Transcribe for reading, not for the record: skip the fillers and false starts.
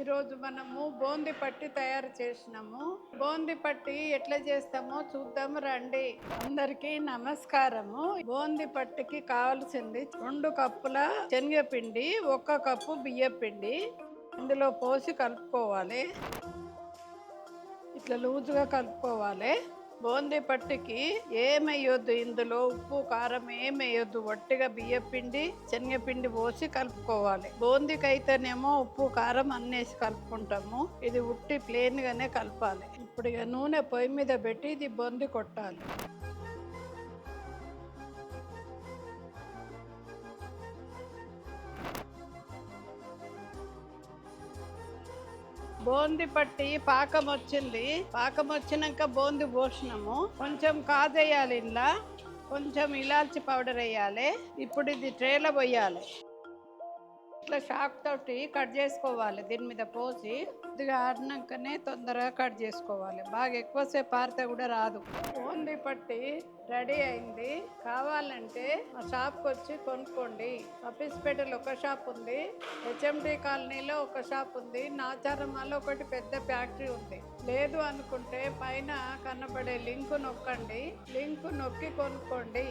ఈరోజు మనము బూందీ పట్టి తయారు చేసినాము. బూందీ పట్టి ఎట్లా చేస్తామో చూద్దాము రండి. అందరికీ నమస్కారము. బూందీ పట్టికి కావాల్సింది 2 కప్పుల శనగపిండి, 1 కప్పు బియ్యపిండి. ఇందులో పోసి కలుపుకోవాలి. ఇట్లా లూజుగా కలుపుకోవాలి. బూందీ పట్టికి ఏమేయొద్దు, ఇందులో ఉప్పు కారం ఏమేయొద్దు. వట్టిగా బియ్యపిండి శనగపిండి పోసి కలుపుకోవాలి. బూందీకి అయితేనేమో ఉప్పు కారం అన్నేసి కలుపుకుంటాము. ఇది ఉట్టి ప్లేన్ గానే కలపాలి. ఇప్పుడు ఇక నూనె పొయ్యి మీద పెట్టి ఇది బూందీ కొట్టాలి. బూందీ పట్టి పాకం వచ్చింది. పాకం వచ్చినాక బూందీ పోసినాము. కొంచెం కాజేయాలి. ఇంట్లో కొంచెం ఇలాచి పౌడర్ వేయాలి. ఇప్పుడు ఇది ట్రేలో పోయాలి. ఇట్లా షాక్ తోటి కట్ చేసుకోవాలి. దీని మీద పోసి కొద్దిగా ఆడినాకనే తొందరగా కట్ చేసుకోవాలి. బాగా ఎక్కువసేపు ఆరితే కూడా రాదు. బూందీ పట్టి రెడీ అయింది. కావాలంటే మా షాప్కి వచ్చి కొనుక్కోండి. అఫీస్పేటలో ఒక షాప్ ఉంది, హెచ్ఎండి కాలనీలో ఒక షాప్ ఉంది, నాచారమ్మలో ఒకటి పెద్ద ఫ్యాక్టరీ ఉంది. లేదు అనుకుంటే పైన కనబడే లింక్ నొక్కండి. లింక్ నొక్కి కొనుక్కోండి.